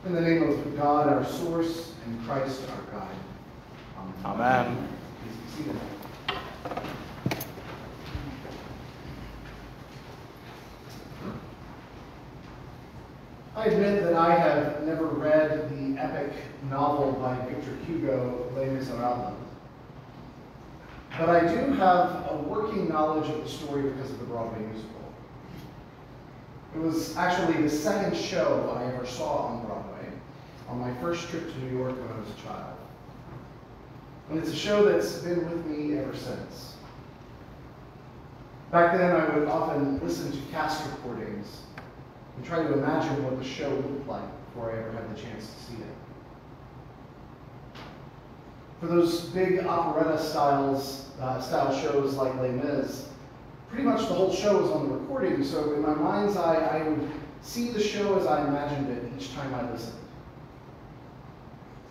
In the name of God, our source, and Christ, our guide. Amen. Please be seated. I admit that I have never read the epic novel by Victor Hugo, Les Miserables. But I do have a working knowledge of the story because of the Broadway musical. It was actually the second show I ever saw on Broadway on my first trip to New York when I was a child. And it's a show that's been with me ever since. Back then, I would often listen to cast recordings and try to imagine what the show looked like before I ever had the chance to see it. For those big operetta style shows like Les Mis, pretty much the whole show was on the recording, so in my mind's eye, I would see the show as I imagined it each time I listened.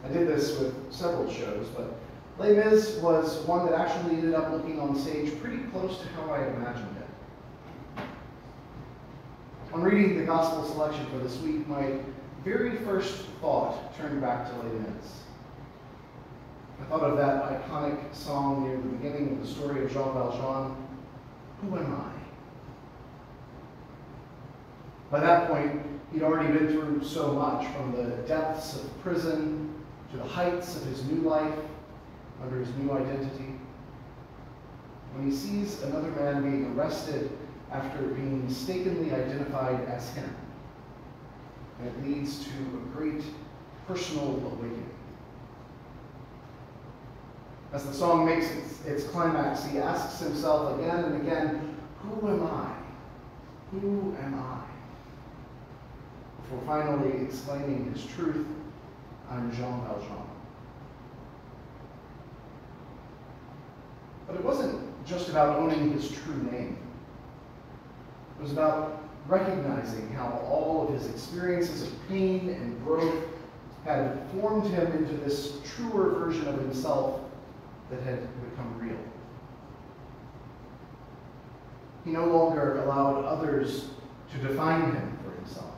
I did this with several shows, but Les Mis was one that actually ended up looking on stage pretty close to how I had imagined it. On reading the gospel selection for this week, my very first thought turned back to Les Mis. I thought of that iconic song near the beginning of the story of Jean Valjean, "Who am I?" By that point, he'd already been through so much, from the depths of prison to the heights of his new life under his new identity. When he sees another man being arrested after being mistakenly identified as him, and it leads to a great personal awakening. As the song makes its climax, he asks himself again and again, "Who am I? Who am I?" Before finally exclaiming his truth, "I'm Jean Valjean." But it wasn't just about owning his true name. It was about recognizing how all of his experiences of pain and growth had formed him into this truer version of himself that had become real. He no longer allowed others to define him for himself.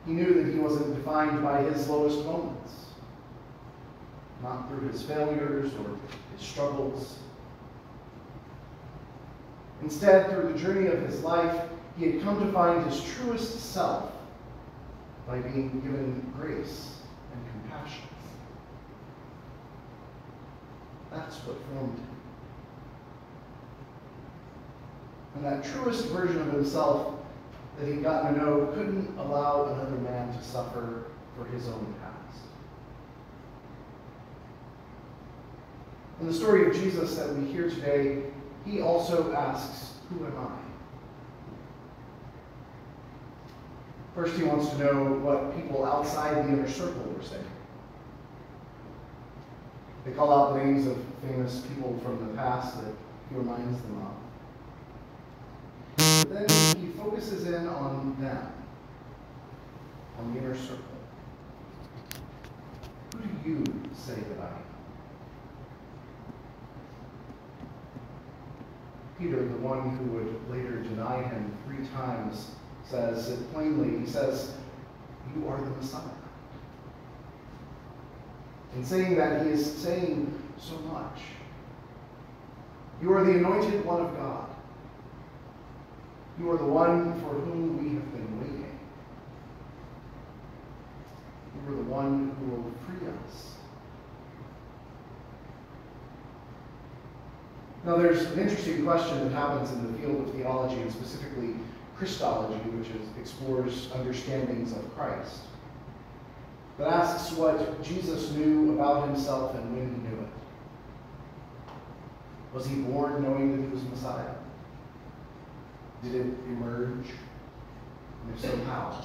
He knew that he wasn't defined by his lowest moments, not through his failures or his struggles. Instead, through the journey of his life, he had come to find his truest self by being given grace and compassion. That's what formed him. And that truest version of himself that he'd gotten to know couldn't allow another man to suffer for his own past. In the story of Jesus that we hear today, he also asks, "Who am I?" First, he wants to know what people outside the inner circle were saying. They call out the names of famous people from the past that he reminds them of. But then he focuses in on them, on the inner circle. Who do you say that I am? Peter, the one who would later deny him 3 times, says it plainly. He says, "You are the Messiah." In saying that, he is saying so much. You are the anointed one of God. You are the one for whom we have been waiting. You are the one who will free us. Now, there's an interesting question that happens in the field of theology, and specifically Christology, which explores understandings of Christ, that asks what Jesus knew about himself and when he knew it. Was he born knowing that he was Messiah? Did it emerge? And if so, how?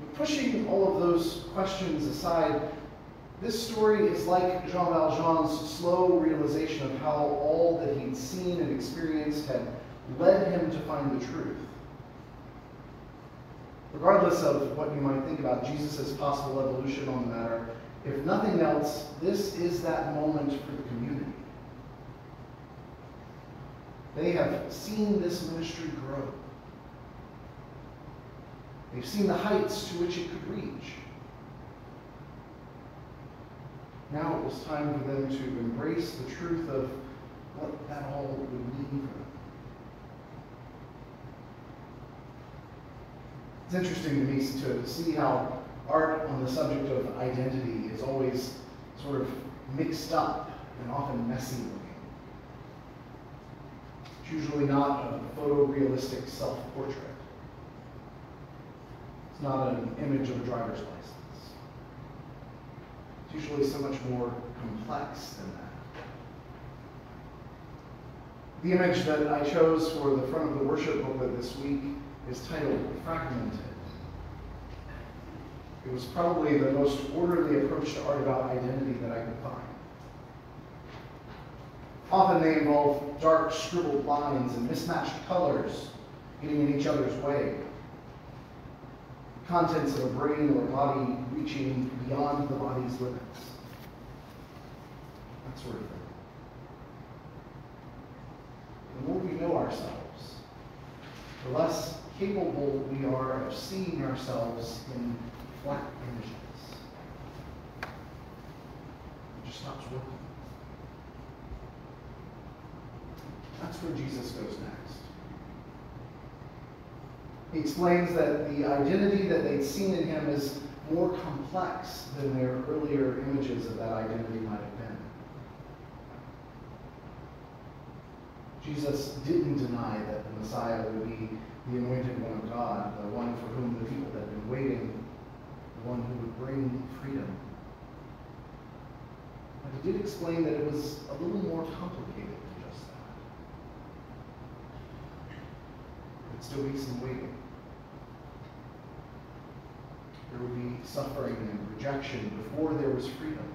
But pushing all of those questions aside, this story is like Jean Valjean's slow realization of how all that he'd seen and experienced had led him to find the truth. Regardless of what you might think about Jesus' possible evolution on the matter, if nothing else, this is that moment for the community. They have seen this ministry grow. They've seen the heights to which it could reach. Now it was time for them to embrace the truth of what that all would mean for them. It's interesting to me to see how art on the subject of identity is always sort of mixed up and often messy looking. It's usually not a photorealistic self-portrait. It's not an image of a driver's license. It's usually so much more complex than that. The image that I chose for the front of the worship booklet this week is titled Fragmented. It was probably the most orderly approach to art about identity that I could find. Often they involve dark scribbled lines and mismatched colors getting in each other's way. Contents of a brain or body reaching beyond the body's limits. That sort of thing. The more we know ourselves, the less capable we are of seeing ourselves in flat images. It just stops working. That's where Jesus goes next. He explains that the identity that they'd seen in him is more complex than their earlier images of that identity might have been. Jesus didn't deny that the Messiah would be the anointed one of God, the one for whom the people had been waiting, the one who would bring freedom. But he did explain that it was a little more complicated than just that. There'd still be some waiting. There would be suffering and rejection before there was freedom.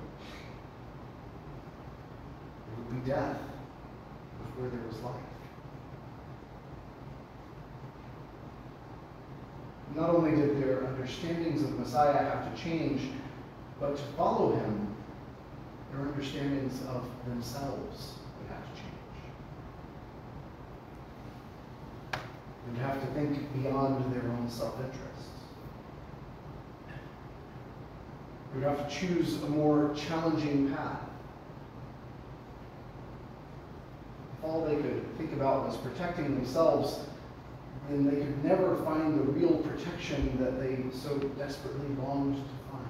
There would be death before there was life. Not only did their understandings of the Messiah have to change, but to follow him, their understandings of themselves would have to change. They would have to think beyond their own self-interests. They would have to choose a more challenging path. If all they could think about was protecting themselves, then they could never find the real protection that they so desperately longed to find.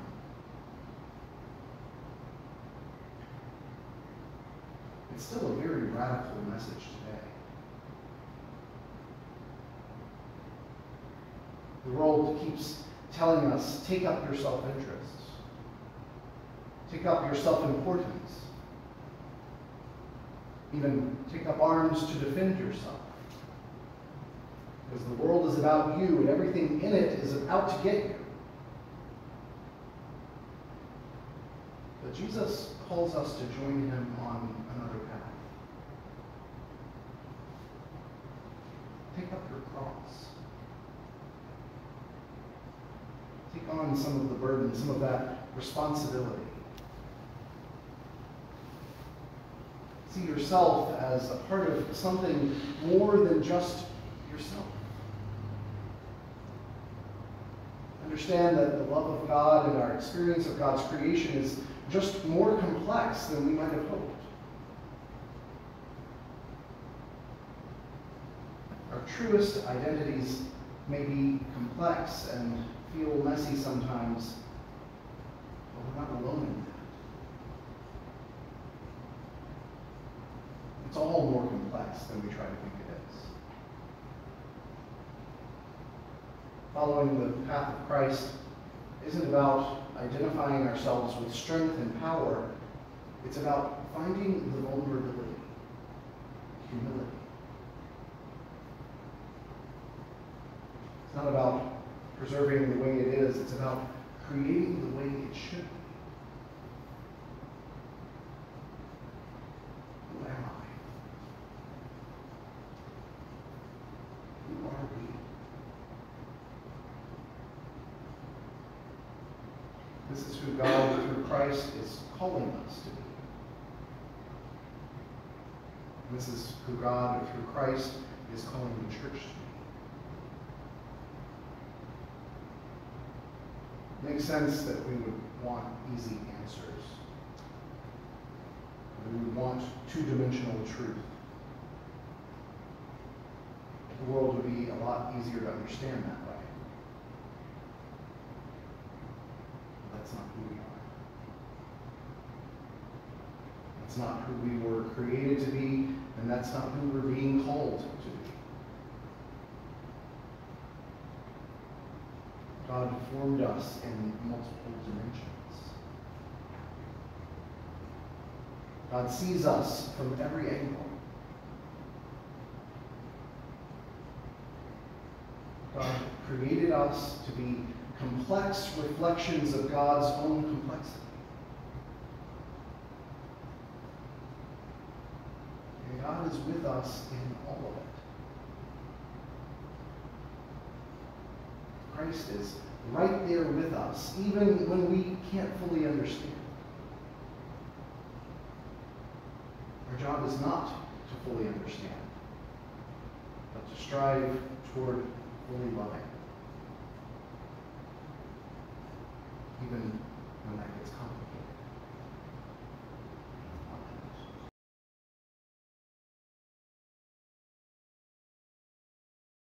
It's still a very radical message today. The world keeps telling us, take up your self-interests. Take up your self-importance. Even take up arms to defend yourself. Because the world is about you, and everything in it is out to get you. But Jesus calls us to join him on another path. Take up your cross. Take on some of the burden, some of that responsibility. See yourself as a part of something more than just yourself. Understand that the love of God and our experience of God's creation is just more complex than we might have hoped. Our truest identities may be complex and feel messy sometimes, but we're not alone in that. It's all more complex than we try to think it is. Following the path of Christ isn't about identifying ourselves with strength and power. It's about finding the vulnerability, humility. It's not about preserving the way it is. It's about creating the way it should be. Who am I? Who are we? This is who God, through Christ, is calling us to be. This is who God, through Christ, is calling the church to makes sense that we would want easy answers. We would want two-dimensional truth. The world would be a lot easier to understand that way. But that's not who we are. That's not who we were created to be, and that's not who we're being called to be. God formed us in multiple dimensions. God sees us from every angle. God created us to be complex reflections of God's own complexity. And God is with us in all of it. Christ is right there with us, even when we can't fully understand. Our job is not to fully understand, but to strive toward fully loving, even